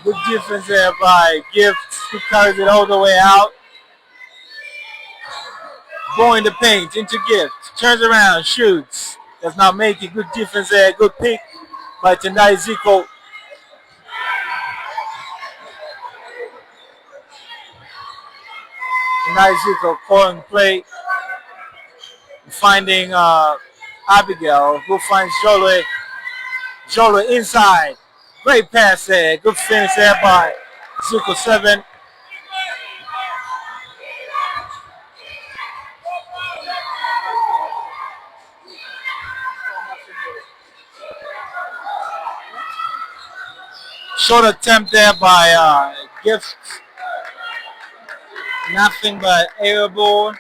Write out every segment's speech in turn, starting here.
Good defense there by Gift, who carries it all the way out. Going the paint into Gift. Turns around, shoots. Does not make it. Good defense there. Good pick by Tendai Zico. Tendai Zico calling play. Finding Abigail, who finds Jolwe. Jolwe inside. Great pass there. Good finish there by Zico 7. Short attempt there by Gift. Nothing but airborne.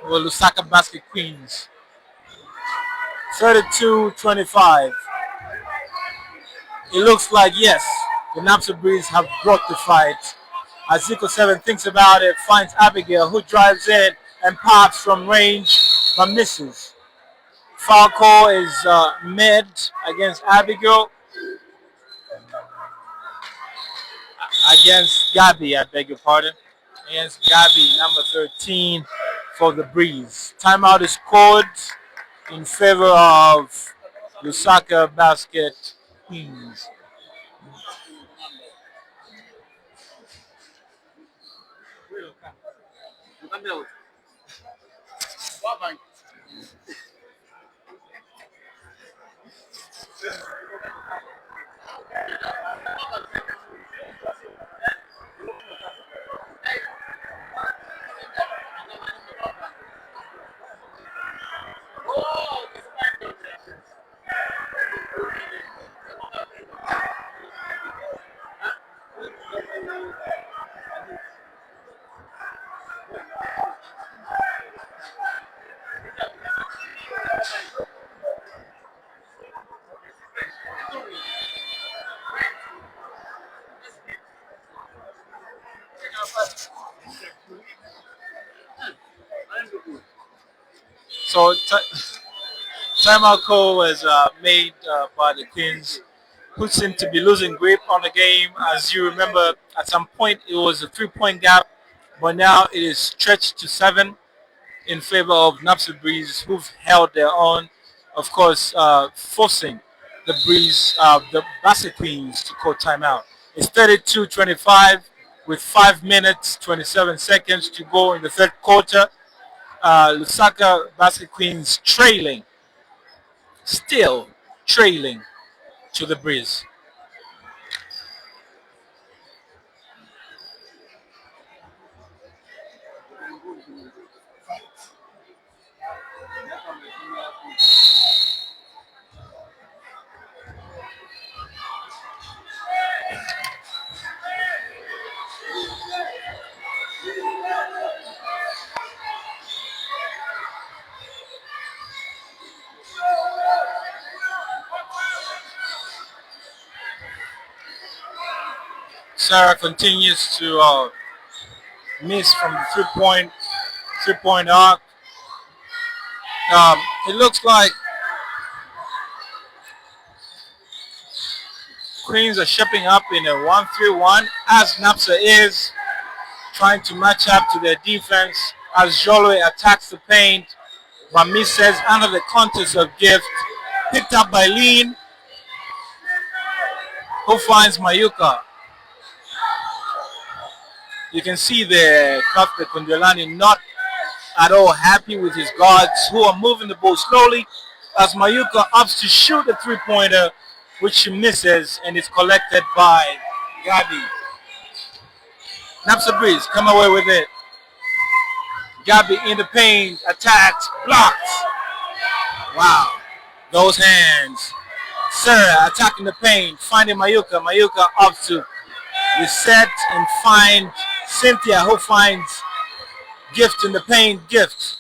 Well, Lusaka Basket Queens. 32-25. It looks like, yes, the Napsa Breeze have brought the fight. As Zico 7 thinks about it, finds Abigail, who drives in and pops from range but misses. Foul call is mid against Abigail. Against Gabby, I beg your pardon. Against Gabby, number 13 for the Breeze. Timeout is scored in favor of Lusaka Basket Queens. So timeout call was made by the Queens, who seem to be losing grip on the game. As you remember, at some point it was a 3-point gap, but now it is stretched to 7 in favor of Napsa Breeze, who've held their own, of course, forcing the Breeze, the Basket Queens to call timeout. It's 32-25 with 5 minutes, 27 seconds to go in the third quarter. Lusaka Basket Queens trailing, still trailing to the Breeze. Sarah continues to miss from the three-point arc. It looks like Queens are shaping up in a 1-3-1 as Napsa is trying to match up to their defense as Jolwe attacks the paint but misses under the contest of Gift. Picked up by Lean, who finds Mayuka. You can see the Kafka Kundalani not at all happy with his guards, who are moving the ball slowly as Mayuka opts to shoot the three-pointer, which she misses, and is collected by Gabi. Napsa Breeze come away with it. Gabi in the paint, attacks, blocks. Wow, those hands. Sarah attacking the paint, finding Mayuka. Mayuka opts to reset and find Cynthia, who finds Gift in the paint. Gift,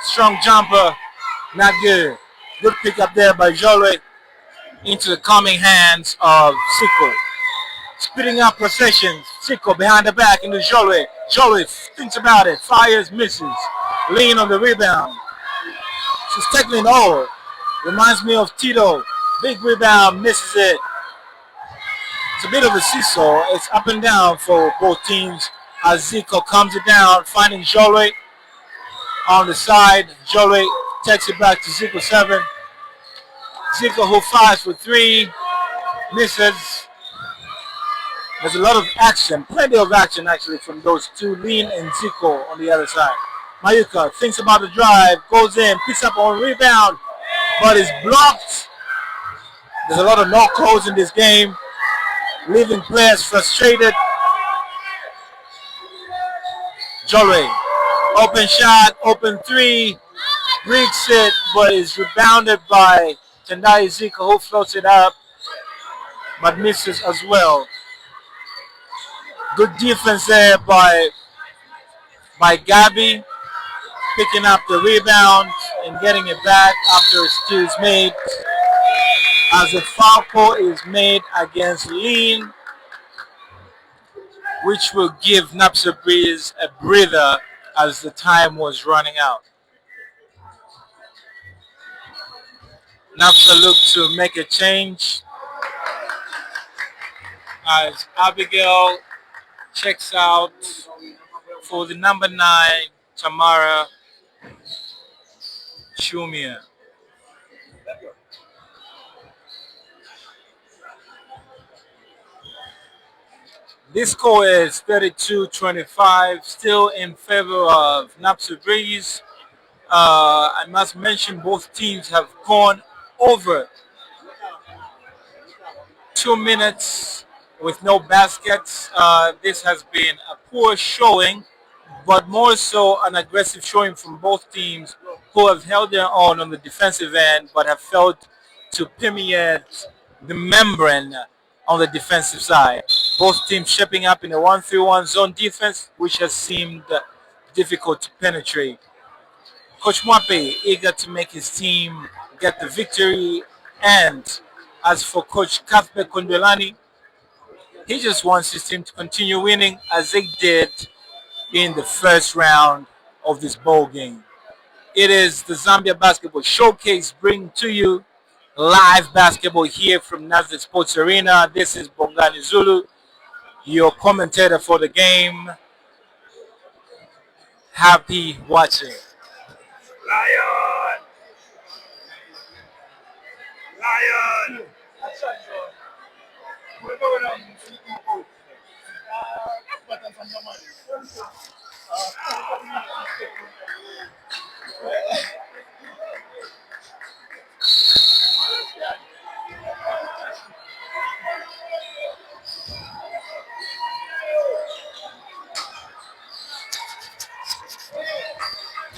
strong jumper, not good. Good pick up there by Jolwe into the calming hands of Siko. Speeding up possessions. Siko behind the back into Jolwe. Jolwe thinks about it, fires, misses. Lean on the rebound. She's tackling all. Reminds me of Tito. Big rebound, misses it. It's a bit of a seesaw. It's up and down for both teams as Zico comes it down, finding Jolwe on the side. Jolwe takes it back to Zico 7. Zico who fires for 3, misses. There's a lot of action, plenty of action actually from those two, Lean and Zico on the other side. Mayuka thinks about the drive, goes in, picks up on rebound, but is blocked. There's a lot of no calls in this game, leaving players frustrated. Jolwe, open shot, open 3, breaks it, but is rebounded by Tendai Zico who floats it up, but misses as well. Good defense there by Gabby, picking up the rebound and getting it back after a steal is made. As a foul call is made against Lean, which will give Napsa Breeze a breather as the time was running out. Napsa looked to make a change as Abigail checks out for the number 9, Tamara Shumia. This score is 32-25, still in favor of Napsa Breeze. I must mention both teams have gone over 2 minutes with no baskets. This has been a poor showing, but more so an aggressive showing from both teams who have held their own on the defensive end but have failed to permeate the membrane on the defensive side. Both teams shaping up in a 1-3-1 zone defense, which has seemed difficult to penetrate. Coach Mwape eager to make his team get the victory, and as for Coach Kathbe Kondwelani, he just wants his team to continue winning as they did in the first round of this bowl game. It is the Zambia Basketball Showcase bringing to you live basketball here from Nazareth Sports Arena. This is Bongani Zulu, your commentator for the game. Happy watching. Lion! Lion!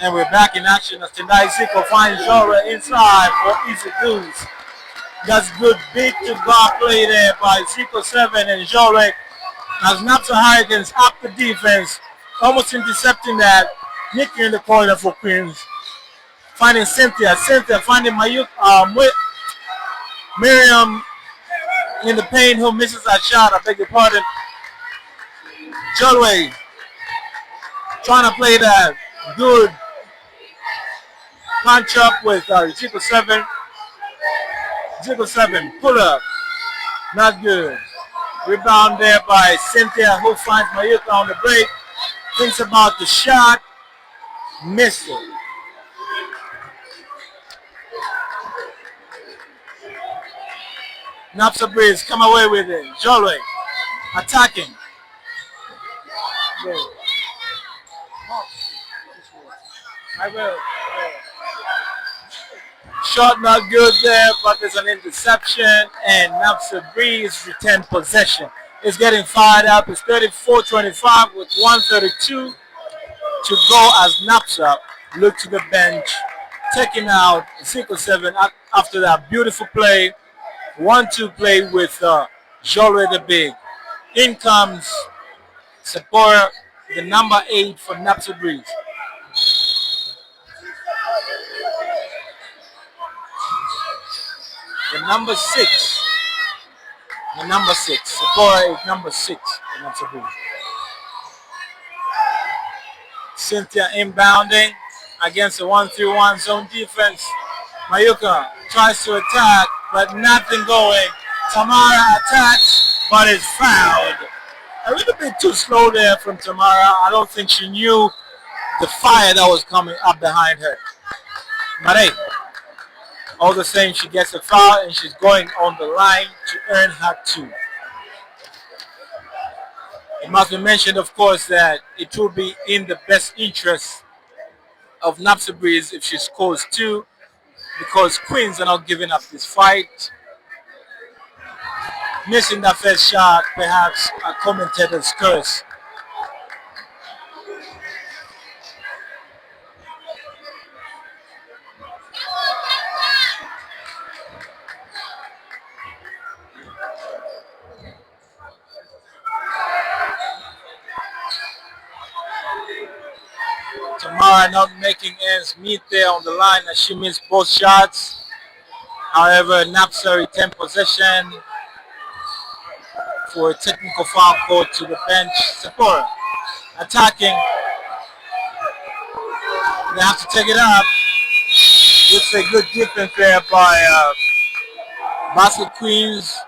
And we're back in action as Tendai Zico finds Jora inside for easy dudes. That's good beat to guard play there by Zico 7 and Jore as Napsa Hurricanes up the defense, almost intercepting that. Nicky in the corner for Queens. Finding Cynthia finding Miriam in the paint who misses that shot, I beg your pardon. Jolway trying to play that good punch up with Zico 7. Zico 7, pull up, not good. Rebound there by Cynthia who finds Mayuka on the break. Thinks about the shot, missed it. Napsa Breeze come away with it. Jolway attacking. I will. Shot not good there, but there's an interception, and Napsa Breeze retain possession. It's getting fired up. It's 34-25 with 1:32 to go as Napsa look to the bench, taking out Zico 7 after that beautiful play. 1-2 play with Jolwe the Big. In comes Sephora, the number 8 for Napsa Breeze. The number 6. Sephora is number 6 for Napsa Breeze. Cynthia inbounding against a 1-3-1 zone defense. Mayuka tries to attack, but nothing going. Tamara attacks, but it's fouled. A little bit too slow there from Tamara. I don't think she knew the fire that was coming up behind her. But hey, all the same, she gets a foul and she's going on the line to earn her two. It must be mentioned, of course, that it will be in the best interest of Napsa Breeze if she scores two because Queens are not giving up this fight. Missing that first shot, perhaps a commentator's curse. Tamara not making ends meet there on the line as she missed both shots. However, Napsa retained possession for a technical foul call to the bench. Sephora attacking. They have to take it up. It's a good defense there by Basket Queens.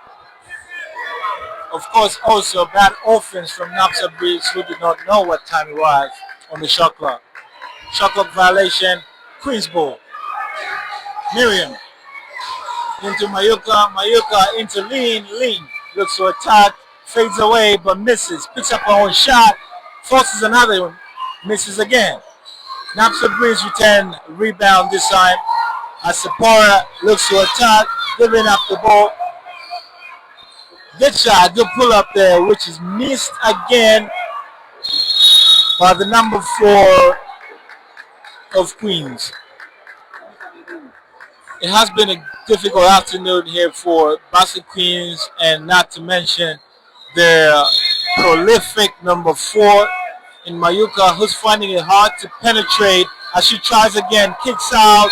Of course, also bad offense from Napsa Breeze, who did not know what time it was on the shot clock. Shot clock violation. Queens ball. Miriam into Mayuka. Mayuka into Lean. Lean looks to attack. Fades away but misses. Picks up her own shot. Forces another one. Misses again. Napsa Breeze return rebound this time. As Sephora looks to attack. Giving up the ball. Good shot. Good pull up there, which is missed again by the number 4 of Queens. It has been a difficult afternoon here for Basket Queens, and not to mention their prolific number 4 in Mayuka, who's finding it hard to penetrate as she tries again, kicks out,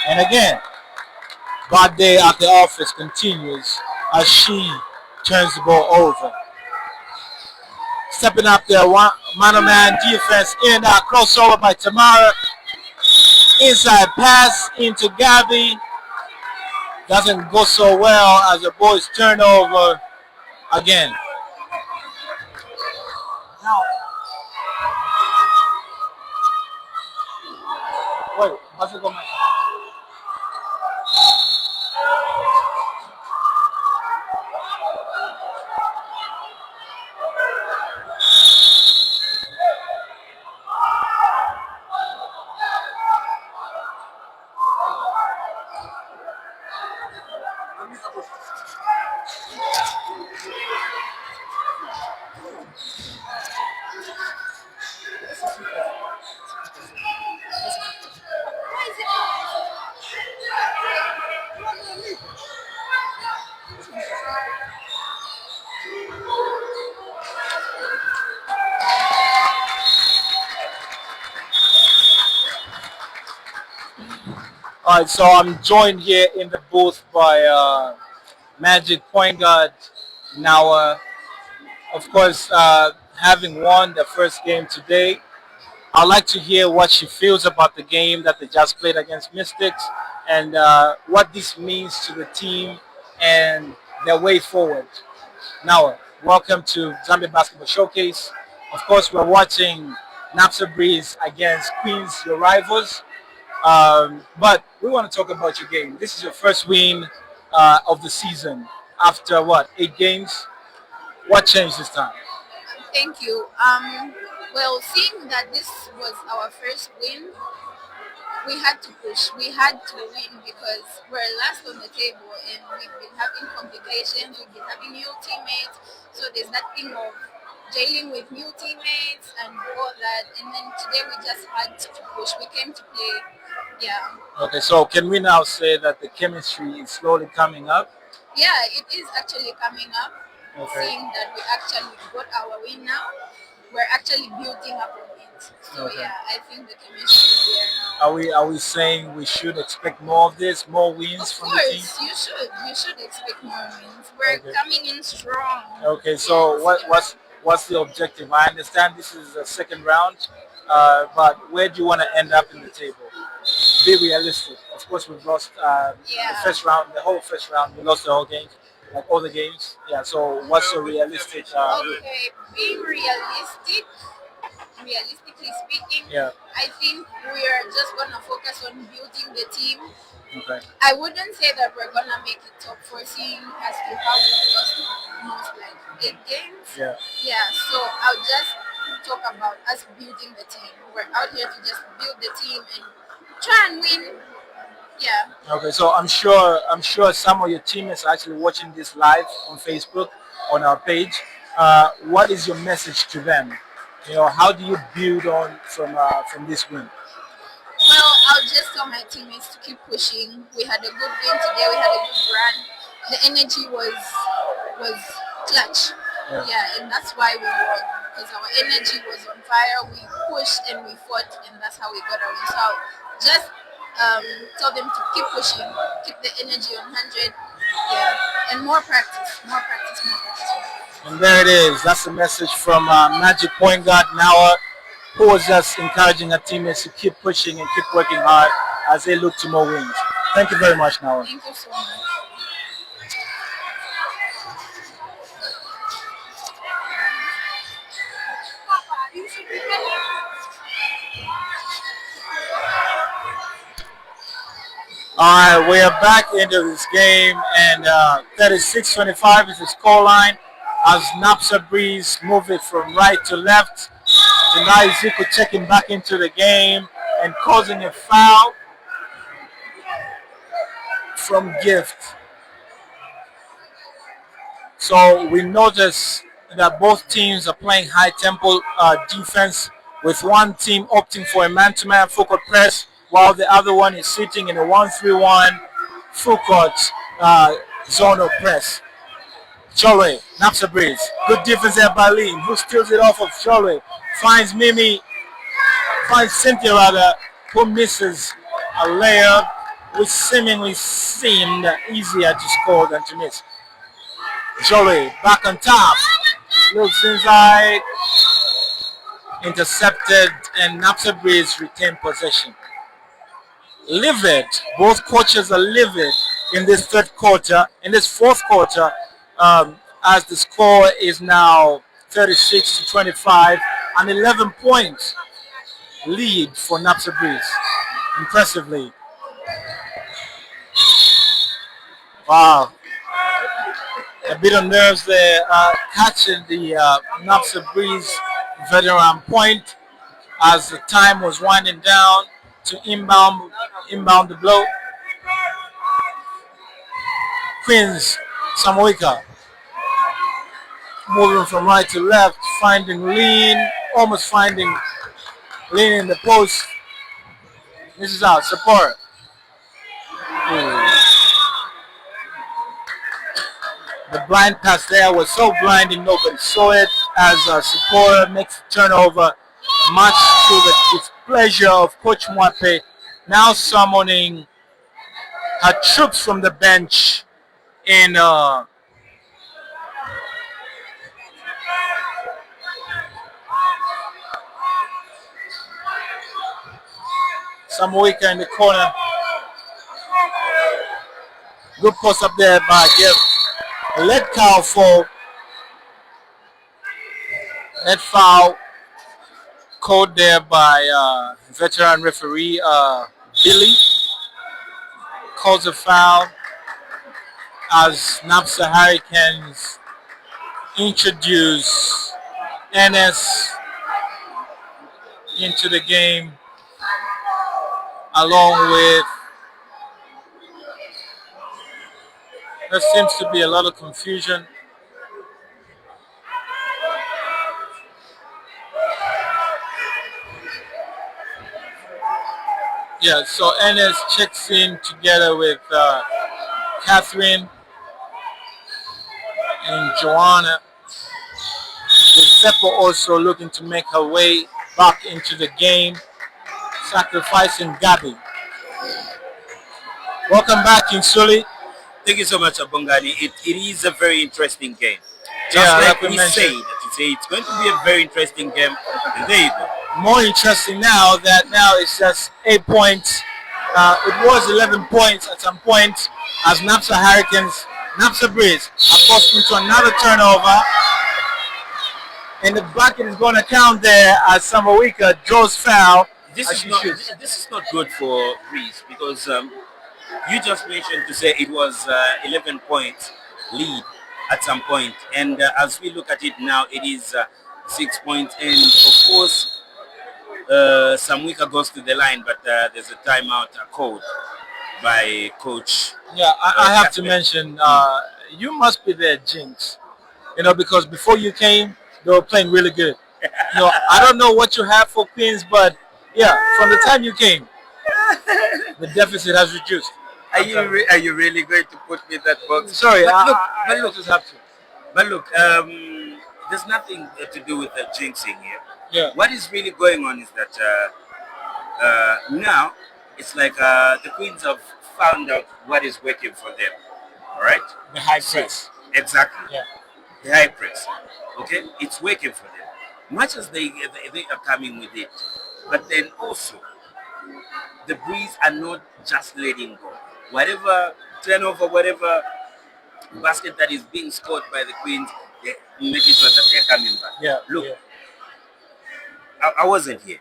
and again, bad day at the office continues as she turns the ball over. Stepping up there, man-to-man defense in, crossover by Tamara. Inside pass into Gabby. Doesn't go so well as the boys turn over again. Now, wait, how's it going? All right, so I'm joined here in the booth by Magic Point Guard now. Of course, having won the first game today, I'd like to hear what she feels about the game that they just played against Mystics and what this means to the team and their way forward. Now, welcome to Zambia Basketball Showcase. Of course, we're watching Napsa Breeze against Queens, your rivals. But we want to talk about your game. This is your first win of the season after what, 8 games? What changed this time? Thank you. Well, seeing that this was our first win, we had to push. We had to win because we're last on the table and we've been having complications. We've been having new teammates. So there's that thing of jailing with new teammates and all that. And then today we just had to push. We came to play. Yeah. Okay, so can we now say that the chemistry is slowly coming up? Yeah, it is actually coming up. Okay. Seeing that we actually got our win now, we're actually building up on it. So Okay. yeah, I think the chemistry is there now. Are we saying we should expect more of this, more wins Of from the team? course, you should expect more wins. We're Okay. coming in strong. Okay, so Yes. what's the objective? I understand this is the second round, but where do you want to end up in the table? Be realistic. Of course, we've lost the Yeah. first round, the whole first round. We lost the whole game. like all the games. Yeah. So what's your realistic? Okay, being realistically speaking, Yeah. I think we are just gonna focus on building the team. Okay. I wouldn't say that we're gonna make it top four, seeing as to how we've lost most like 8 games. Yeah. Yeah, so I'll just talk about us building the team. We're out here to just build the team and try and win. Yeah. Okay, so I'm sure some of your teammates are actually watching this live on Facebook on our page. What is your message to them? How do you build on from this win? Well, I'll just tell my teammates to keep pushing. We had a good win today. We had a good run. The energy was clutch. Yeah. Yeah, and that's why we won because our energy was on fire. We pushed and we fought, and that's how we got our win. So I'll just tell them to keep pushing, keep the energy on 100. Yeah, and more practice, more practice, more practice. More practice. And there it is. That's the message from Magic Point Guard Nawa, who was just encouraging her teammates to keep pushing and keep working hard as they look to more wins. Thank you very much, Nawa. Thank you so much. All right, we are back into this game, and 36-25 is the scoreline as Napsa Breeze move it from right to left. Tonight, Zico checking back into the game and causing a foul from Gift. So we notice that both teams are playing high tempo defense, with one team opting for a man-to-man full court press, while the other one is sitting in a 1-3-1 full court zonal press. Chole, Napsa Breeze. Good defense there by Lee, who steals it off of Chole. Finds Cynthia rather, who misses a layup, which seemingly seemed easier to score than to miss. Chole back on top. Looks inside. Intercepted, and Napsa Breeze retained possession. Livid. Both coaches are livid in this fourth quarter, as the score is now 36-25, an 11 points lead for Napsa Breeze. Impressively. Wow. A bit of nerves there, catching the Napsa Breeze veteran point as the time was winding down to inbound the blow. Queens Samoika moving from right to left, almost finding Lean in the post. This is out, support. The blind pass there was so blinding nobody saw it as Sephora makes the turnover, much to the displeasure of Coach Mwape, now summoning her troops from the bench in Samoika in the corner. Good post up there by Gift. Lead foul called there by veteran referee Billy. Calls a foul as Napsa Hurricanes introduce NS into the game, along with, there seems to be a lot of confusion. Yeah, so NS checks in together with Catherine and Joanna, with Seppo also looking to make her way back into the game, sacrificing Gabby. Welcome back, Kinsuli. Thank you so much, Abongani. It is a very interesting game. Just Yeah, like like we we mentioned. said, it's going to be a very interesting game. And there you go. More interesting now that now it's just 8 points. It was 11 points at some point as Napsa Hurricanes Napsa Breeze are forced into another turnover. And the bucket is going to count there as Samawika draws foul This as is she not shoots. this is not good for Breeze because you just mentioned to say it was 11 points lead at some point, and as we look at it now, it is 6 points, and of course, Samwika goes to the line, but there's a timeout called by coach. Yeah, I have to Cuthbert. mention, you must be there, Jinx. Because before you came, they were playing really good. I don't know what you have for Queens, but yeah, from the time you came, the deficit has reduced. Are you really going to put me in that box? Sorry, But I look, just have to. but look. There's nothing to do with the jinxing here. Yeah, What is really going on is that now it's like the Queens have found out what is working for them. All right. the high So press. exactly Yeah, the high press. Okay, it's working for them. Much as they are coming with it, but then also the Breeze are not just letting go. Whatever turnover, whatever basket that is being scored by the Queens, they're making sure that they're coming back. yeah, Look, yeah, I wasn't here.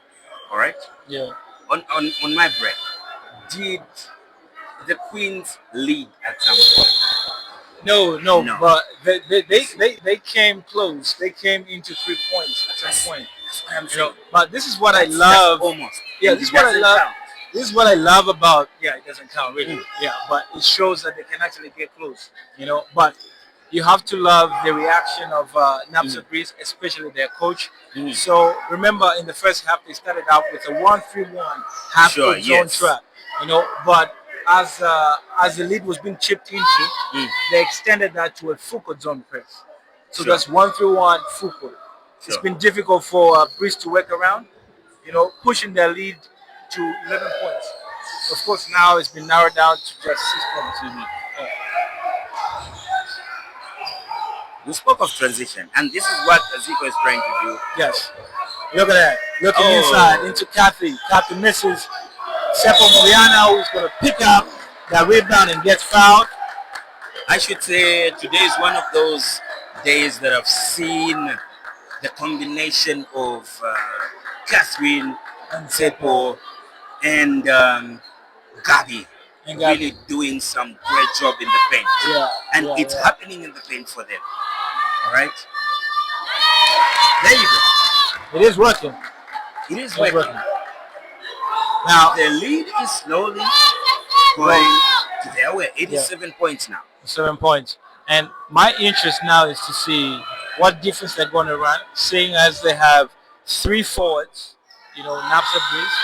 All right. yeah. On my break, did the Queens lead at some point? No, No. but they came close. They came into 3 points at some point. That's what I'm saying. But this is what I That's love. almost. Yeah, And this it is what I doesn't love. count. This is what I love about. Yeah, it doesn't count really. Mm. Yeah, but it shows that they can actually get close. But you have to love the reaction of Napsa Breeze, especially their coach. Mm. So remember, in the first half, they started out with a 1-3-1 half Sure, court zone yes. trap. But as the lead was being chipped into, Mm. they extended that to a full court zone press. So Sure. that's 1-3-1 full court. It's Sure. been difficult for Breeze to work around, pushing their lead to 11 points. Of course, now it's been narrowed down to just 6 points. Yeah. We spoke of transition, and this is what Zico is trying to do. Yes. Look at that. Looking Oh. inside into Kathy. Kathy misses. Seppo Moriana, who's going to pick up that rebound and gets fouled. I should say today is one of those days that I've seen the combination of Catherine and Seppo and Gabi And Gabi. really doing some great job in the paint. Yeah. And yeah, it's yeah. happening in the paint for them. All right? There you go. It is working. It is It's working. working. Now, The lead is slowly going to their way. 87 points now. 7 points. And my interest now is to see what defense they're going to run, seeing as they have 3 forwards, Napsa Breeze.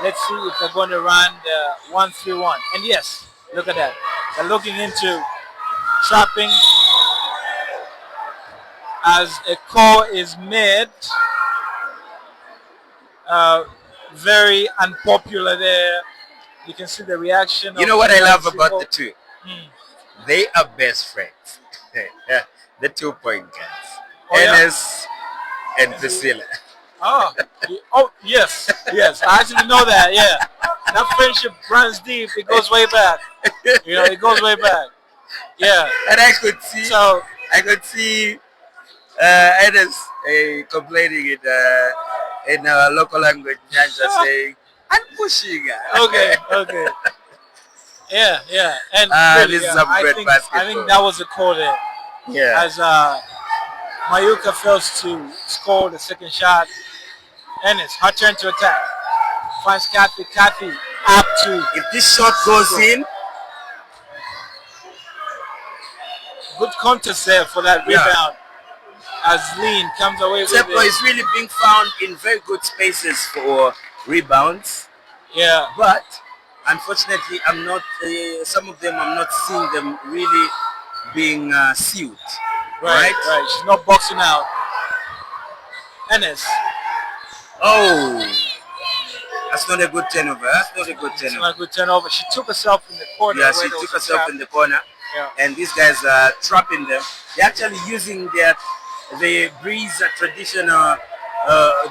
Let's see if they're going to run the 1-3-1. And yes, look at that. They're looking into trapping as a call is made. Very unpopular there. You can see the reaction. You of know what I love Mexico. about the two? They are best friends. The 2-point guys. Oh, yeah? Enes and Priscilla. Yes. I actually know that. Yeah, that friendship runs deep. It goes way back. It goes way back. Yeah. And I So could see Enes complaining in local language, Nyanja, saying, "I'm pushing." okay. Yeah. And really, this is yeah, some I great think basketball. that was a call there. Yeah. As Mayuka fails to score the second shot, and it's her turn to attack. Finds Kathy. Kathy up to If this shot goes in, good contest there for that Yeah. rebound. As Lean comes away with Seppo it. is really being found in very good spaces for rebounds. Yeah. But unfortunately, I'm not. Some of them, I'm not seeing them really being sealed. Right. She's not boxing out. Ennis. Oh, that's not a good turnover. That's not a good It's turnover. not a good turnover. She took herself in the corner. Yeah, where she there was took a herself trap. in the corner, Yeah. and these guys are trapping them. They're actually using the Breeze traditional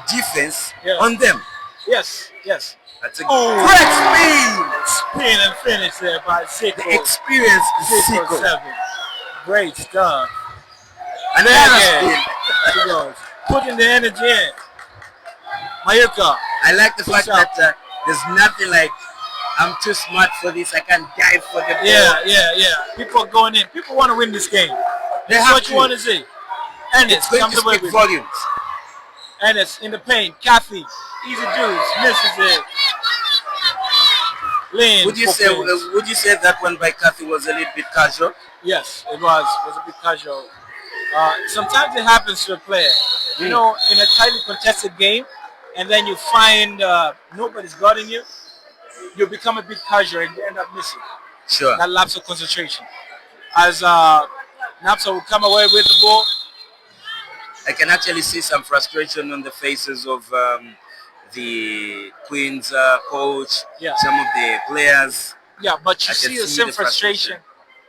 defense Yeah. on them. Yes. That's a Oh. great Spin and finish there by Zico. The experienced Zico Zico. 7. Great stuff. And then Another again, spin. she goes. Putting the energy in. Mayuka. I like the Push fact up. that there's nothing like I'm too smart for this. I can dive for the ball. Yeah. People are going in. People want to win this game. They This is have what you to. want to see. And It's it's going comes to away speak with it. volumes. And it's in the paint. Kathy. Easy juice. Misses it. Lynn. Would you say that one by Kathy was a little bit casual? Yes, it was. It was a bit casual. Sometimes it happens to a player. You Mm, know, in a tightly contested game, and then you find nobody's guarding you, you become a bit casual and you end up missing sure. that lapse of concentration. As Napsa will come away with the ball. I can actually see some frustration on the faces of the Queens coach, Yeah. some of the players. Yeah, but you I can see the see same the frustration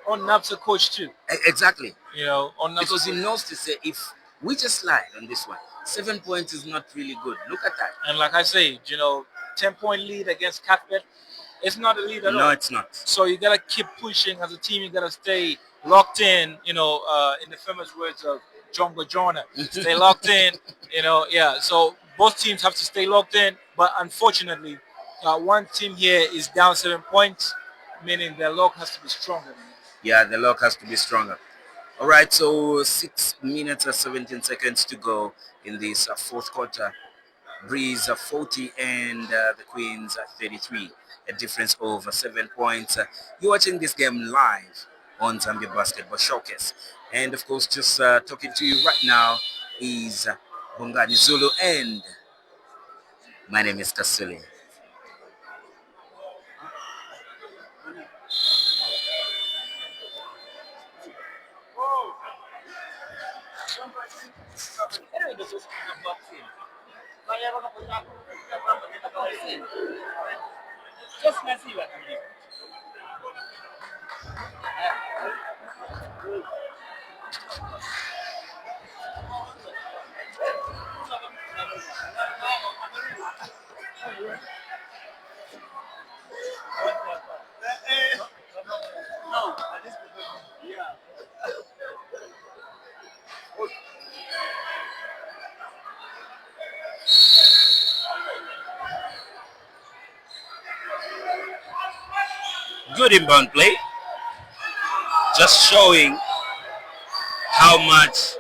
on Napsa coach too. Exactly. You know, on Napsa Because he coach. knows to say, if we just slide on this one, 7 points is not really good. Look at that. And like I say, 10-point lead against Cuthbert, it's not a lead at No, all. it's not. So you gotta keep pushing as a team. You gotta stay locked in. In the famous words of John Gojona, stay locked in. Yeah. So both teams have to stay locked in. But unfortunately, one team here is down 7 points, meaning their lock has to be stronger. Yeah, the lock has to be stronger. All right, so 6 minutes and 17 seconds to go in this fourth quarter. Breeze 40 and the Queens 33, a difference of 7 points. You're watching this game live on Zambia Basketball Showcase. And of course, just talking to you right now is Bongani Zulu, and my name is Kasuli. Good inbound play, just showing how much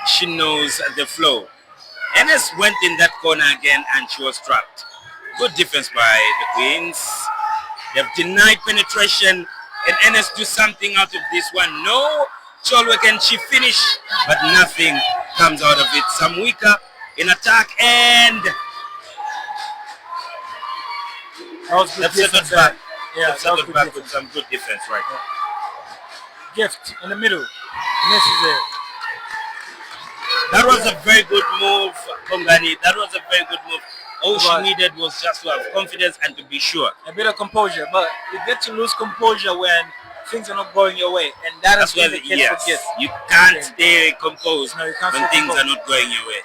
she knows the flow. Enes went in that corner again and she was trapped. Good defense by the Queens. They've denied penetration, and Enes do something out of this one. No, Cholwe, can she finish? But nothing comes out of it. Samwika in attack, and That was good they've settled defense back. there. Yeah, They've that was settled good back defense. with some good defense right now. Gift in the middle. Misses it. That was a very good move, Bongani. That was a very good move. All she Right. needed was just to have confidence and to be sure. A bit of composure, but you get to lose composure when things are not going your way, and that has That's why, been the case yes, for Gift. you can't stay composed No, you can't when stay things are composed. not going your way.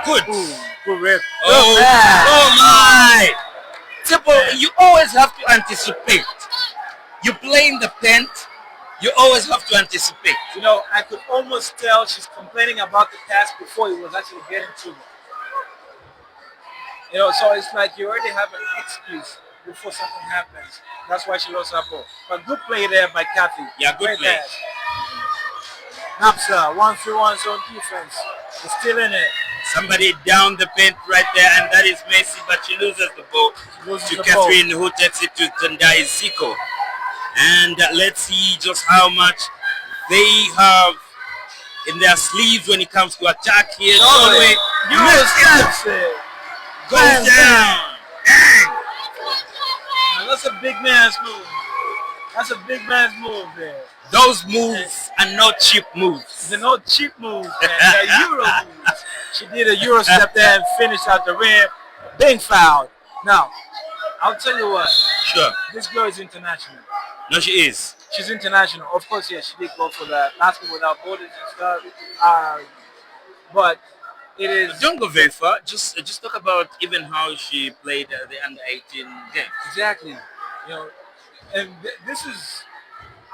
Good. Ooh, good rip. Oh, Good pass. oh my! Simple. Yeah. You always have to anticipate. You play in the paint. You always have to anticipate. I could almost tell she's complaining about the pass before it was actually getting to her. So it's like you already have an excuse before something happens. That's why she lost her ball. But good play there by Kathy. Yeah, good Great play. pass. Napsa, 1-3-1 zone defense. Is still in it. Somebody down the paint right there, and that is Messi, but she loses the ball Loses to the Catherine, who takes it to Tendai Zico. And let's see just how much they have in their sleeves when it comes to attack here. Norway goes down. Dang. Now that's a big man's move. That's a big man's move there. Those moves are not cheap moves. They're no cheap moves, man. They're Euro moves. She did a Euro step there and finished out the rim. Being fouled. Now, I'll tell you what. Sure. This girl is international. No, she is. She's international. Of course, yes, she did go for the Basketball Without Borders and stuff. But It is Don't go very far. Just talk about even how she played the under-18 game. exactly, you know, and this is.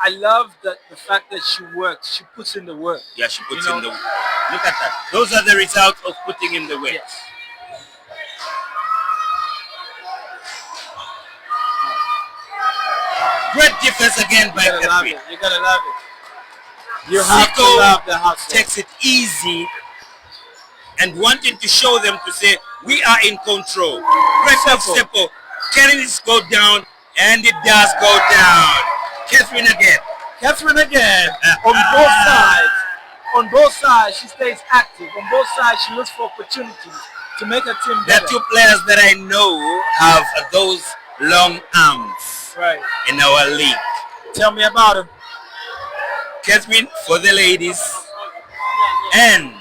I love the fact that she works. She puts in the work. Yeah, she You puts know. in the. Look at that. Those are the results of putting in the work. Yes. Great defense again by You gotta love Catherine. it. You gotta love it. You have to love the hustle. Takes it easy and wanting to show them to say we are in control. Great Simple. simple. Cannons go down and it does go down. Catherine again. Catherine again on both sides. On both sides, she stays active. On both sides, she looks for opportunities to make her team There better. are two players that I know have those long arms Right. in our league. Tell me about him. Catherine for the ladies and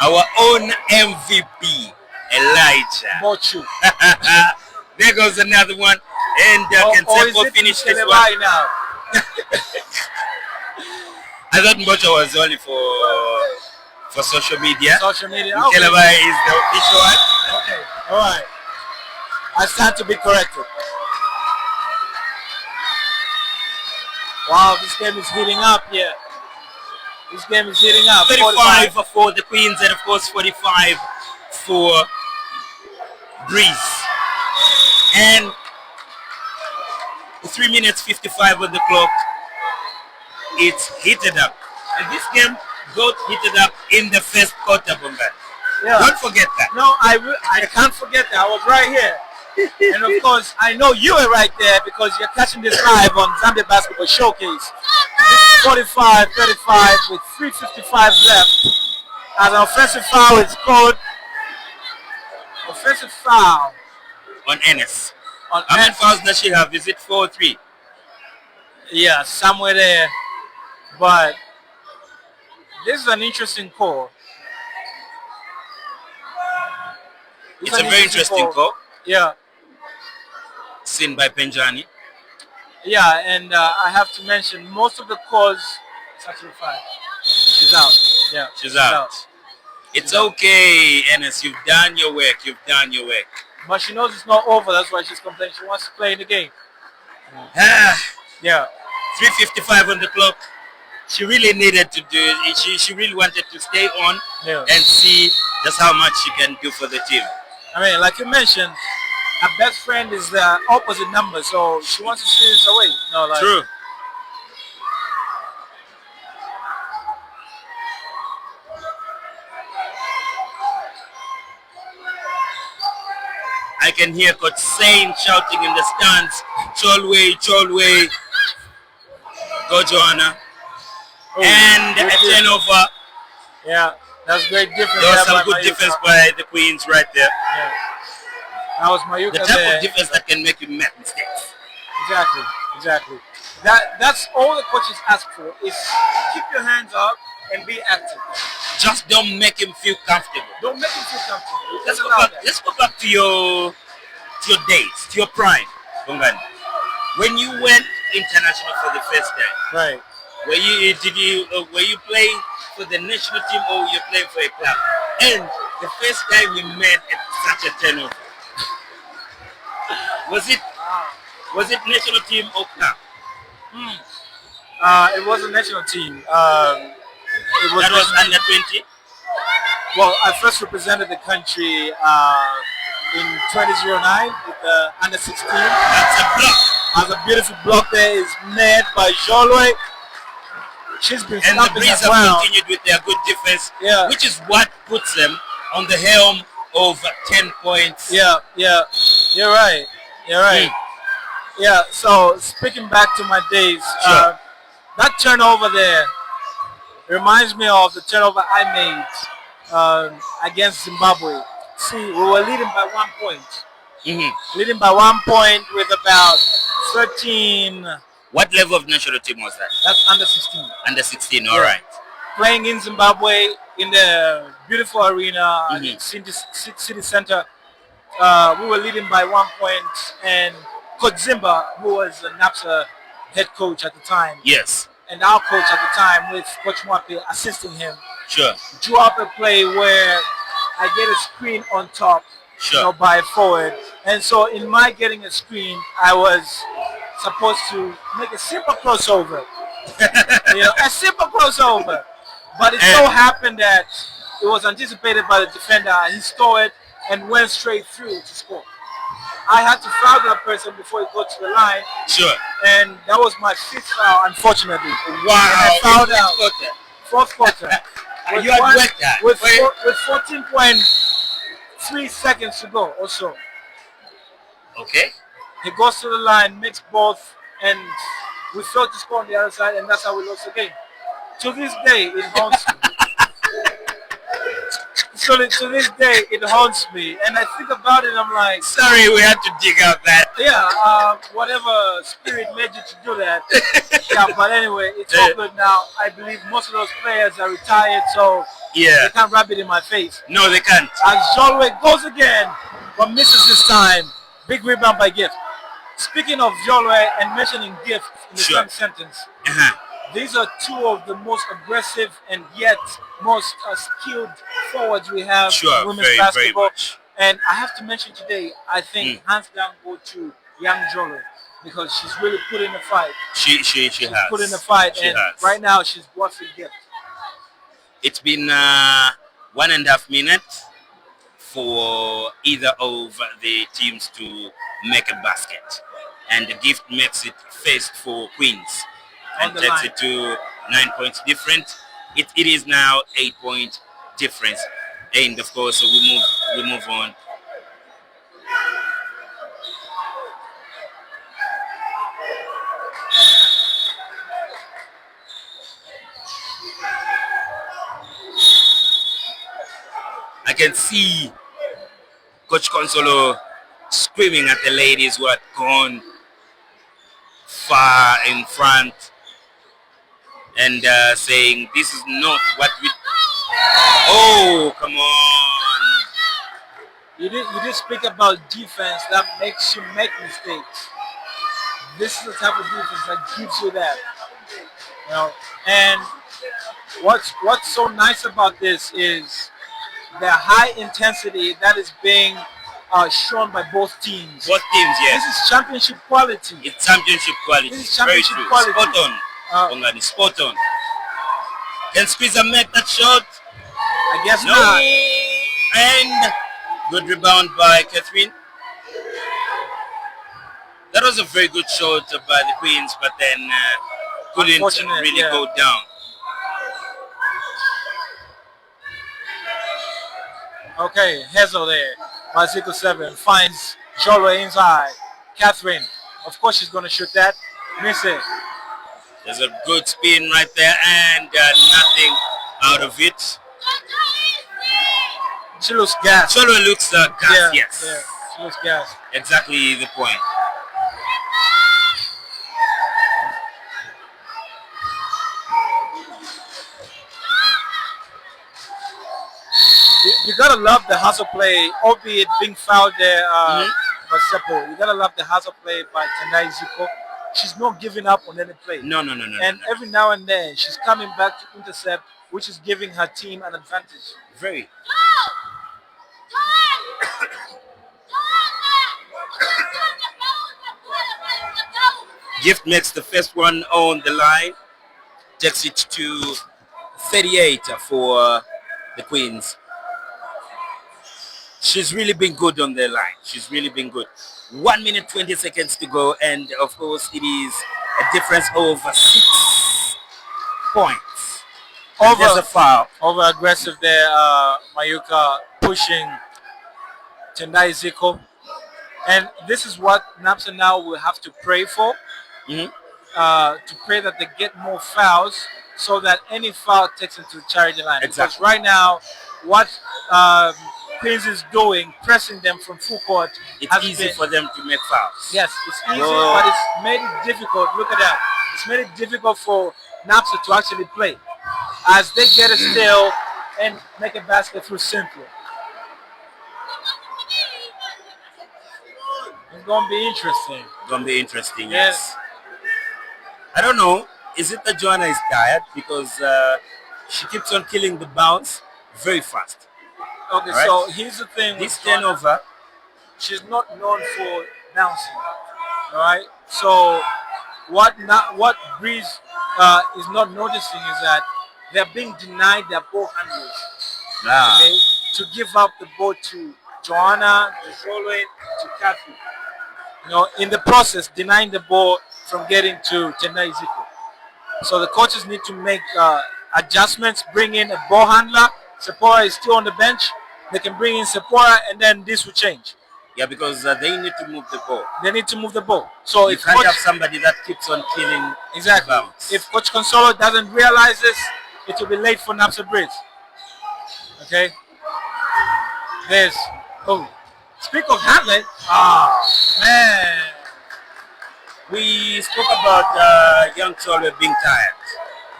our own MVP Elijah. Bochu. There goes another one, and Or is Kensepo it finished this Michele one. Bai now? I thought Mbocha was only for social media. Social media. Michele Okay. Bai is the official one. Okay. All right. I stand to be corrected. Wow, this game is heating up here. This game is heating up. 35 for the Queens and of course 45 for Breeze. And 3 minutes 55 on the clock. It's heated up. And this game got heated up in the first quarter, Bonga. Yeah. Don't forget that. No, I can't forget that. I was right here. And of course, I know you were right there because you're catching this live on Zambia Basketball Showcase. This is 45-35 with 3:55 left. As an offensive foul is called. Offensive foul On Ennis. on How many Ant- fouls does she have? Is it 4 or 3? Yeah, somewhere there. But this is an interesting call. It's a very interesting call. Yeah. Seen by Penjani. Yeah, and I have to mention most of the calls. It's actually fine. She's out. Yeah, She's out. It's okay, Ennis. You've done your work. You've done your work. But she knows it's not over. That's why she's complaining. She wants to play in the game. Ah, Yeah. 3:55 on the clock. She really needed to do it. She really wanted to stay on Yeah. and see just how much she can do for the team. I mean, like you mentioned, her best friend is the opposite number, so she wants to steal this away. No, like. True. I can hear Coach Sain shouting in the stands, Cholway, Cholway. Go Joanna. Oh, And good a defense. turnover. Yeah, that's great defense. There was there some by good Mayuka. defense by the Queens right there. Yeah. That was Mayuka The type there. of defense that can make you make mistakes. Exactly, exactly. That's all the coaches ask for is keep your hands up and be active. Just don't make him feel comfortable. Don't make him feel comfortable. Let's Just go allow back, that. let's go back to your days, to your prime, Bongani. When you went international for the first time, Right. were you playing for the national team or were you playing for a club? And the first time you met at such a turnover, was it national team or club? It was a national team. It was That was national- under 20. well, I first represented the country in 2009 with the under 16. That's a block. As a beautiful block there is made by Jolwe. She's been And the stopping Breeze as have well. continued with their good defense, Yeah. which is what puts them on the helm of 10 points. Yeah, yeah, you're right. You're right. Yeah. So speaking back to my days, Sure. that turnover there reminds me of the turnover I made against Zimbabwe. See, we were leading by 1 point. Leading by 1 point with about 13. What level of national team was that? That's under 16. Under 16, Yeah. all right. Playing in Zimbabwe in the beautiful arena in city center. We were leading by 1 point, and Coach Zimba, who was the Napsa head coach at the time, Yes, and our coach at the time with Coach Mwape assisting him, sure. drew up a play where I get a screen on top, Sure. by a forward. And so in my getting a screen, I was supposed to make a simple crossover. A simple crossover. But it so And happened that it was anticipated by the defender. He stole it and went straight through to score. I had to foul that person before he got to the line, sure. and that was my fifth foul, unfortunately. Wow. And I fouled in out. which quarter? Fourth quarter. With, You had one, worked that. with, Wait. four, with 14.3 seconds to go also. Okay. He goes to the line, makes both, and we failed to score on the other side, and that's how we lost the game. To this day, it haunts me. So to this day, it haunts me, and I think about it. I'm like, Sorry, we had to dig out that. yeah, whatever spirit made you to do that. Yeah, but anyway, it's all good now. I believe most of those players are retired, so Yeah. they can't rub it in my face. No, they can't. As Jolwe goes again, but misses this time. Big rebound by Gift. Speaking of Jolwe and mentioning Gift in the Sure. same sentence, Uh-huh. these are two of the most aggressive and yet most skilled forwards we have Sure, in women's very, very basketball. much. And I have to mention today, I think hands down go to young Jolwe because she's really put in the fight. She has. Put in the fight, She and has. right now she's dwarfing Gift. It's been 1.5 minutes for either of the teams to make a basket. And the Gift makes it first for Queens On and the takes line. it to 9 points different. It is now 8-point difference. And of course we move on. I can see Coach Consolo screaming at the ladies who had gone far in front and saying, this is not what we... Oh, come on. You did speak about defense that makes you make mistakes. This is the type of defense that gives you that. And what's so nice about this is the high intensity that is being shown by both teams. Both teams, yes. This is championship quality. It's championship quality. This is Very championship true. quality. Spot on. Ongani, spot on. Can Squeezer make that shot? I guess No. not. And good rebound by Catherine. That was a very good shot by the Queens, but then couldn't Unfortunate, really yeah. go down. Okay, Hazel there. Bicycle 7 finds Jolwe inside. Catherine, of course she's going to shoot that. Miss it. There's a good spin right there and nothing out of it. She looks gassed. Solo looks gas, yes. Yeah, she looks gassed. Exactly the point. You gotta love the hustle play, albeit being fouled there by Seppo. You gotta love the hustle play by Tendai Ziko. She's not giving up on any play. No. And every now and then she's coming back to intercept, which is giving her team an advantage. Very. Gift makes the first one on the line. Takes it to 38 for the Queens. She's really been good on the line. She's really been good. 1 minute 20 seconds to go, and of course it is a difference of 6 points. And there's a foul. Over aggressive there, Mayuka pushing Tendai Ziko. And this is what Napsa now will have to pray for. To pray that they get more fouls so that any foul takes them to the charity line. Exactly. Because right now, what Queens is doing, pressing them from full court, It's easy for them to make fouls. Yes, it's easy, Whoa. but it's made it difficult. Look at that. It's made it difficult for Napsa to actually play. As they get a steal and make a basket through simply. It's going to be interesting. Gonna be interesting. Yes. I don't know. Is it that Joanna is tired because she keeps on killing the bounce very fast? Okay, All right. so here's the thing This with Joanna. turnover, She's not known for bouncing. All right. So what Breeze is not noticing is that they're being denied their ball handlers. Okay, to give up the ball to Joanna, to Jolene, to Kathy. In the process, denying the ball from getting to Tendai Ezekiel. So the coaches need to make adjustments, bring in a ball handler. Sephora is still on the bench. They can bring in Sephora, and then this will change. yeah, because they need to move the ball. They need to move the ball. So You if can't coach, have somebody that keeps on killing exactly, the bounce. if Coach Consolo doesn't realize this, it will be late for Napsa Breeze. Okay. There's speak of Hamlet. Man. We spoke about young Tolwe being tired.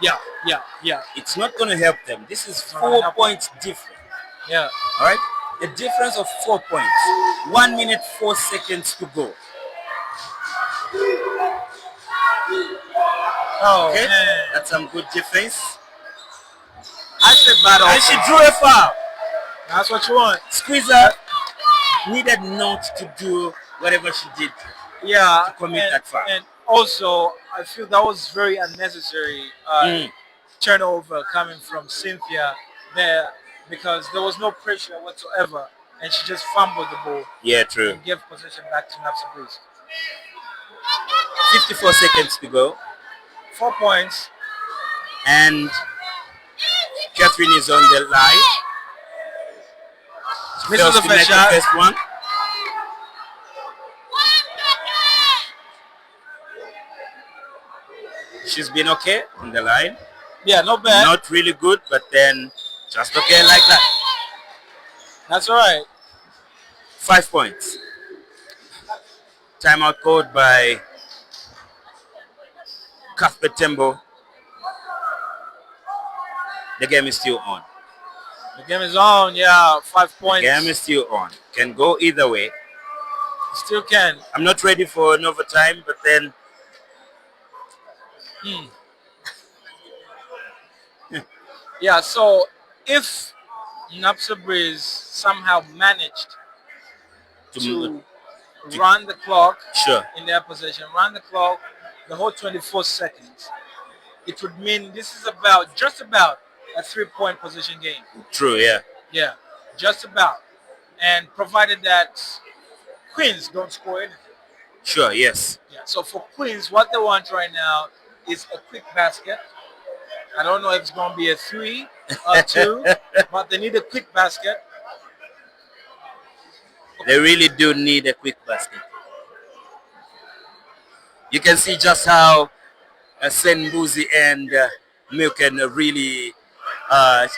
Yeah. It's not going to help them. This is not gonna 4 help points different. Yeah. All right, a difference of 4 points. 1 minute 4 seconds to go. Oh Okay, man. that's some good defense. I said battle. And she drew a foul. That's what you want. Squeezer needed not to do whatever she did. Yeah. To commit that foul. And also, I feel that was very unnecessary turnover coming from Cynthia there because there was no pressure whatsoever, and she just fumbled the ball Yeah, true. and gave possession back to Napsa Breeze. 54 seconds to go. 4 points. And Catherine is on the line. Misses the to first make shot. the first one. She's been okay on the line. Yeah, not bad. Not really good, but then just okay like that. That's all right. 5 points. Timeout called by Cuthbert Tembo. The game is still on. The game is on. Yeah, 5 The points. game is still on. Can go either way. Still can. I'm not ready for an overtime, but then Yeah, so if Napsa Breeze somehow managed to run the clock sure. in their possession, run the clock the whole 24 seconds, it would mean this is just about a 3-point possession game. True, yeah. Yeah, just about. And provided that Queens don't score anything. Sure, yes. Yeah. So for Queens, what they want right now is a quick basket. I don't know if it's going to be a 3 or 2, but they need a quick basket. They really do need a quick basket. You can see just how Senbuzi and Milken are really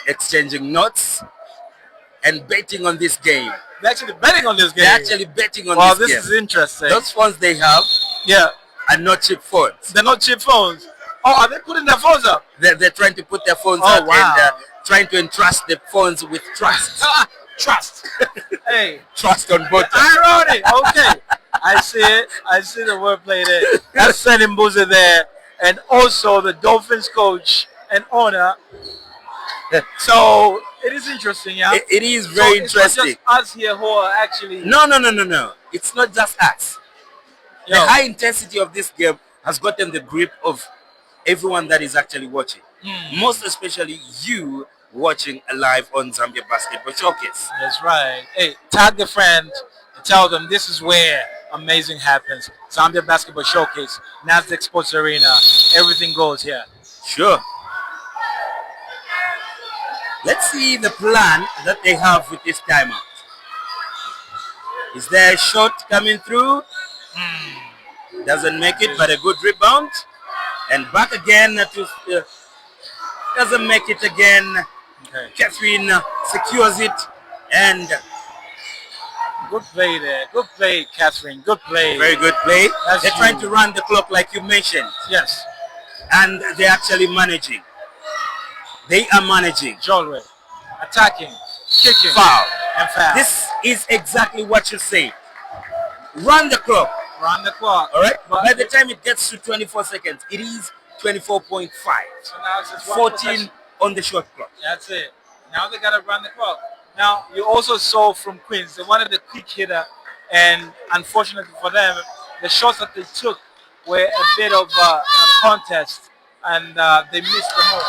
exchanging notes and betting on this game. They're actually betting on this game. They're actually betting on Well, this game. this is interesting. Those phones they have Yeah, are not cheap phones. they're not cheap phones. Oh, are they putting their phones up? They're trying to put their phones Oh, out wow. and trying to entrust the phones with trust. Trust. Hey, Trust on both. irony. Okay, I see it. I see the wordplay there. That's sending Boozer there, and also the Dolphins coach and owner. So it is interesting, yeah. It is very It's not interesting. just us here who are actually. No. It's not just us. The Yo. high intensity of this game has gotten the grip of everyone that is actually watching. Most especially you watching live on Zambia Basketball Showcase. That's right. Hey, tag a friend and tell them this is where amazing happens. Zambia Basketball Showcase, Nasdaq Sports Arena, everything goes here. Sure. Let's see the plan that they have with this timeout. Is there a shot coming through? Doesn't make it, but a good rebound. And back again to doesn't make it again. Okay. Catherine secures it, and Good play there. Good play, Catherine. Good play. very good play. That's They're trying you. to run the clock like you mentioned, Yes. and they're actually managing. They are managing. Jolwe. Attacking. Kicking. Foul. And foul. This is exactly what you say. Run the clock. Run the clock. All right. But By the time it gets to 24 seconds, it is 24.5. so now it's just one 14 possession. on the shot clock. That's it. Now they gotta run the clock. Now, you also saw from Queens, they wanted a quick hitter, and unfortunately for them, the shots that they took were a bit of a contest, and they missed them all.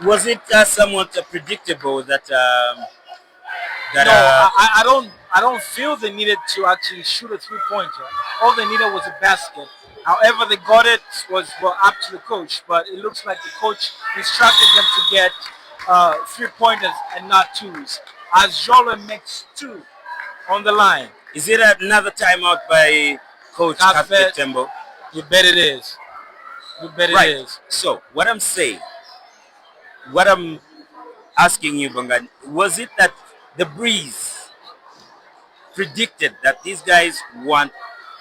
Was it somewhat predictable that that No, I don't feel they needed to actually shoot a three-pointer. All they needed was a basket. However, they got it was well, up to the coach, but it looks like the coach instructed them to get three-pointers and not twos. As Jola makes two on the line. is it another timeout by Coach That's Kasper bet. Tembo? You bet it is. You bet it Right. is. So what I'm saying, what I'm asking you, Bangan, was it that the Breeze predicted that these guys want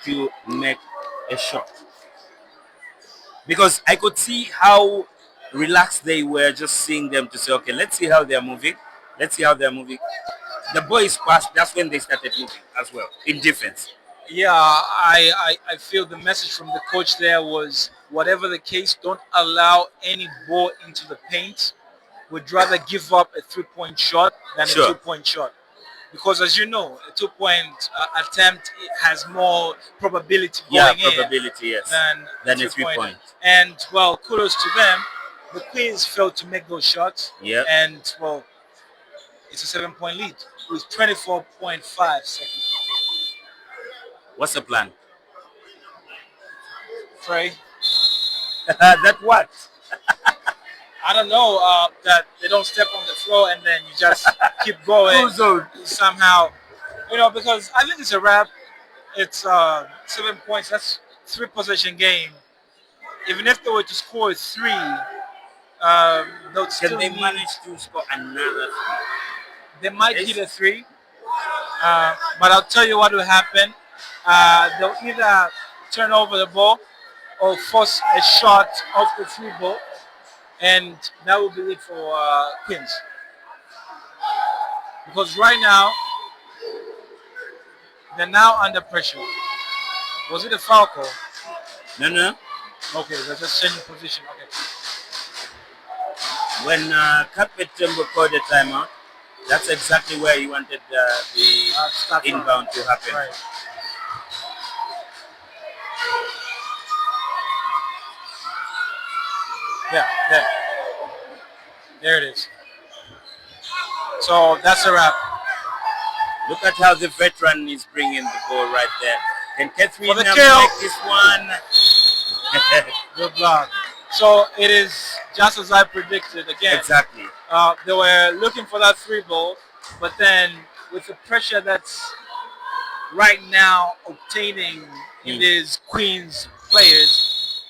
to make a shot? Because I could see how relaxed they were just seeing them to say, okay, let's see how they're moving. Let's see how they're moving. The boys passed, that's when they started moving as well in defense. Yeah, I feel the message from the coach there was whatever the case, don't allow any ball into the paint. Would rather give up a three-point shot than a Sure. two-point shot. Because as you know, a two-point attempt has more probability Yeah, going in probability, yes. than Than a three-pointer. 3-point. And well, kudos to them. The Queens failed to make those shots. Yeah. And well, it's a 7-point lead with 24.5 seconds. What's the plan? Trey, That what? I don't know that they don't step on the floor and then you just keep going somehow. Because I think it's a wrap. It's 7 points. That's three possession game. Even if they were to score three, they would Can still they need. manage to score another They might Yes. hit a three, but I'll tell you what will happen. They'll either turn over the ball or force a shot off the three ball, and that will be it for Queens. Because right now they're now under pressure. Was it a foul call? No, no. Okay, they're just changing position. Okay. When Carpet Tembo called the timeout, that's exactly where he wanted the Start from. inbound to happen. Right. Yeah, there it is. So that's a wrap. Look at how the veteran is bringing the ball right there. Can Catherine For the make kill. this one? Good block. So it is just as I predicted again. Exactly. They were looking for that three ball, but then with the pressure that's right now obtaining in these Queens players,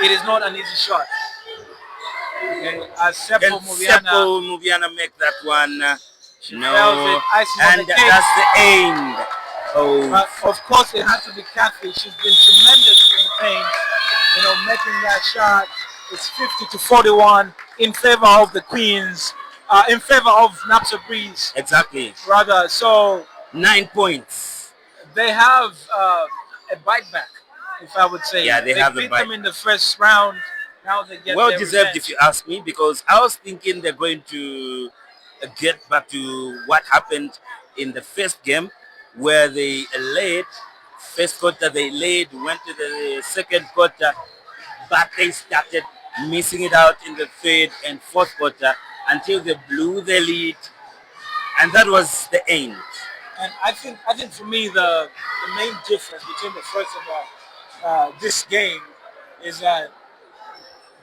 it is not an easy shot. Okay, as Can Seppo Muviana, Seppo Muviana make that one? she No. fails it, icing on And the cake. that's the end. Oh, But of course, it has to be Kathy. She's been tremendous in the paint. Making that shot. It's 50-41 in favor of the Queens, in favor of Napsa Breeze, exactly. rather. So 9 points. they have a bite back, if I would say. Yeah, they have a beat bite them in the first round. Now they get Well their deserved, revenge. if you ask me, because I was thinking they're going to get back to what happened in the first game, where they led. First quarter they led, went to the second quarter, but they started missing it out in the third and fourth quarter until they blew the lead, and that was the end. And I think for me the main difference between the first and this game is that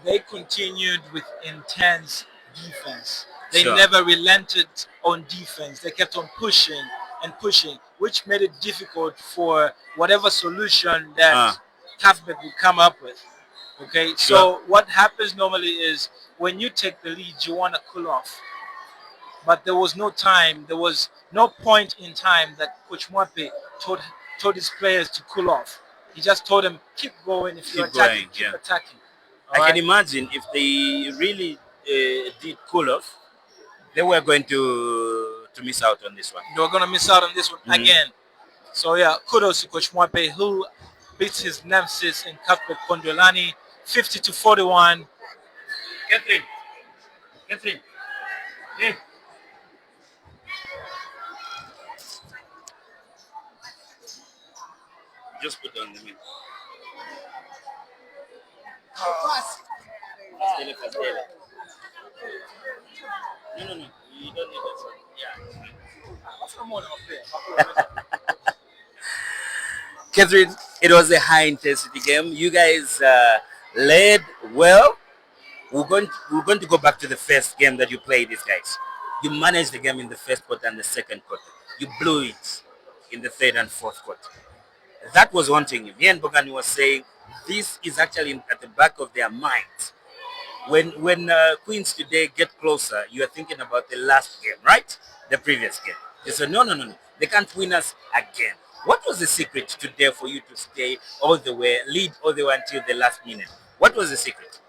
they continued with intense defense. They Sure. never relented on defense. They kept on pushing and pushing, which made it difficult for whatever solution Uh, that Cuthbert would come up with. Okay, Sure. so what happens normally is when you take the lead, you want to cool off. But there was no time, there was no point in time that Coach Mwape told his players to cool off. He just told them, keep going. If you're Keep attacking, going, keep yeah. attacking. I All can right? imagine if they really did cool off, they were going to miss out on this one. They were going to miss out on this one Mhm. again. So yeah, kudos to Coach Mwape, who beats his nemesis in Cuthbert Kondolani 50-41. Catherine, Catherine, hey. Just put on the middle. No, no, no. You don't need that. Yeah. Catherine, it was a high intensity game. You guys led well. We're going to go back to the first game that you played these guys. You managed the game in the first quarter and the second quarter. You blew it in the third and fourth quarter. That was one thing. Me and Bogani was saying this is actually at the back of their minds. When Queens today get closer, you are thinking about the last game, right? The previous game. They said, no, no, no, no. They can't win us again. What was the secret today for you to stay all the way, lead all the way until the last minute? What was the secret?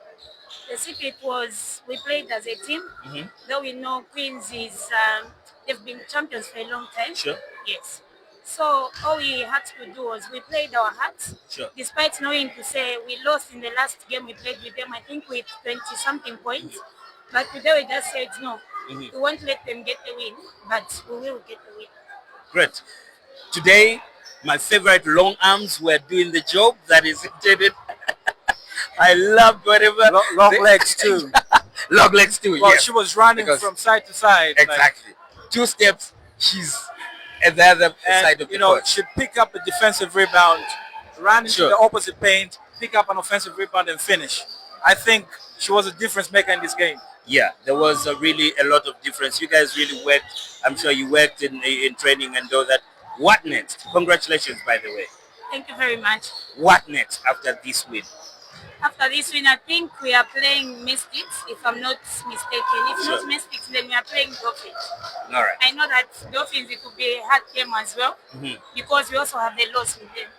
The secret was we played as a team. Mm-hmm. Though we know Queens is they've been champions for a long time. Sure. Yes. So all we had to do was we played our hearts. Sure. Despite knowing to say we lost in the last game we played with them, I think with 20 something points. But today we just said no. Mm-hmm. We won't let them get the win, but we will get the win. Great. Today, my favorite long arms were doing the job that is intended. I loved whatever. Long legs too. Long legs too. Well, yeah. she was running Because- from side to side. like- Exactly. 2 steps, she's at the other and side of the you know, court. she'd pick up a defensive rebound, run into Sure. the opposite paint, pick up an offensive rebound, and finish. I think she was a difference maker in this game. Yeah, there was really a lot of difference. You guys really worked. I'm sure you worked in training and all that. What next? Congratulations, by the way. Thank you very much. What next after this win? After this win, I think we are playing Mystics, if I'm not mistaken. If Sure. not Mystics, then we are playing Dolphins. All right. I know that Dolphins, it could be a hard game as well, Mhm. because we also have the loss with them.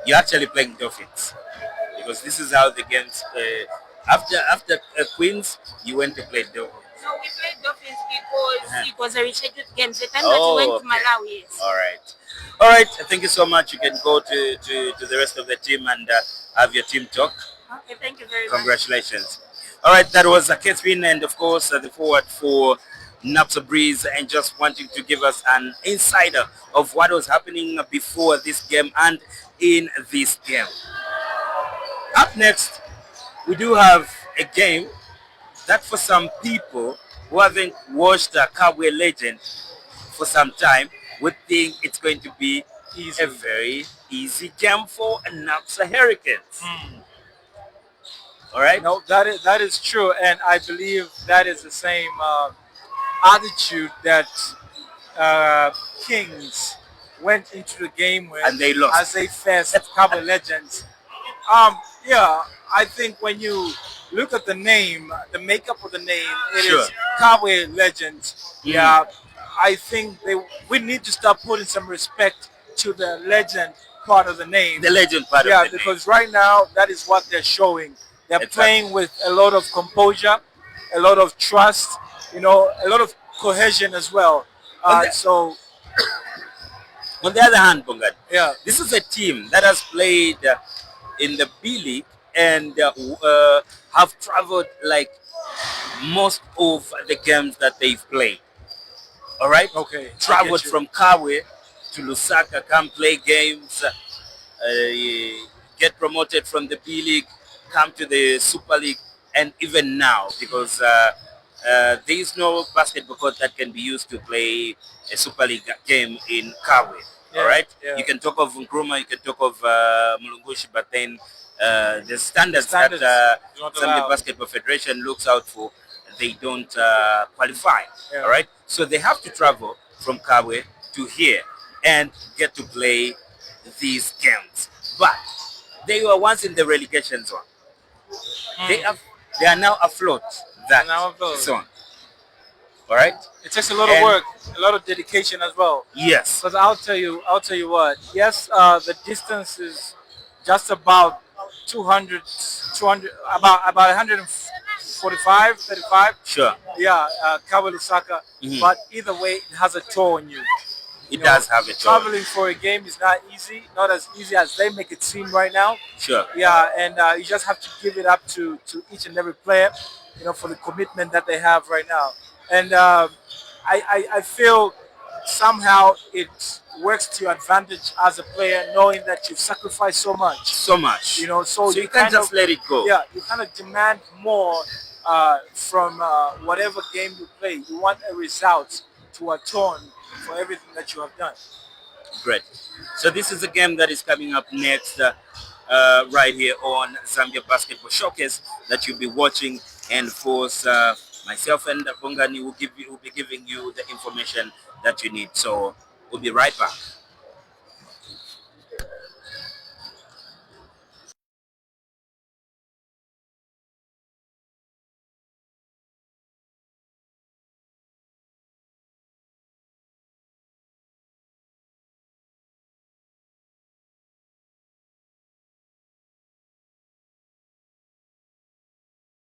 You're actually playing Dolphins because this is how the games. After Queens, you went to play Dolphins. So we played Dolphins because Uh-huh. it was a rescheduled game. The time Oh, that we went to okay. Malawi, yes. All right. All right. Thank you so much. You can go to the rest of the team and have your team talk. Okay, thank you very much. Congratulations. All right, that was Catherine, and of course the forward for Napsa Breeze, and just wanting to give us an insider of what was happening before this game and in this game. Up next, we do have a game that for some people who haven't watched Kabwe Legend for some time would think it's going to be a very easy game for Napsa Hurricanes. All right? No, that is true, and I believe that is the same attitude that Kings went into the game with, And they lost. as they faced Cabo Legends. Yeah, I think when you look at the name, the makeup of the name, it is Sure. Cabo Legends. Yeah, I think we need to start putting some respect to the legend part of the name. The legend part Yeah, of the because right now that is what they're showing. They're Exactly. playing with a lot of composure, a lot of trust, a lot of cohesion as well. And the- So On the other hand, Bongan, yeah, this is a team that has played in the B League and have traveled like most of the games that they've played. All right? okay. I Traveled get you. from Kawe to Lusaka, come play games, get promoted from the B League, come to the Super League, and even now, because there is no basketball court that can be used to play a Super League game in Kawe. Yeah, All right? yeah. You can talk of Nkrumah, you can talk of Mulungushi, but then the standards Standards that is not Zambia allowed. Basketball Federation looks out for, they don't qualify. Yeah. All right? So they have to travel from Kawe to here and get to play these games. But they were once in the relegation zone. They are now afloat that Now afloat. zone. All right? It takes a lot of And- work, a lot of dedication as well. Yes. Because I'll tell you what. Yes, the distance is just about 200, about 145, 35. Sure. Yeah, Kawa Lusaka. Mhm. But either way, it has a toll on you. It does have a toll. Traveling for a game is not easy, not as easy as they make it seem right now. Sure. Yeah, and you just have to give it up to each and every player, for the commitment that they have right now. And I feel somehow it works to your advantage as a player, knowing that you've sacrificed so much. So much. You know, so you can't just let it go. Yeah, you kind of demand more from whatever game you play. You want a result to atone for everything that you have done. Great. So this is a game that is coming up next right here on Zambia Basketball Showcase that you'll be watching, and of course myself and Bongani will be giving you the information that you need. So we'll be right back.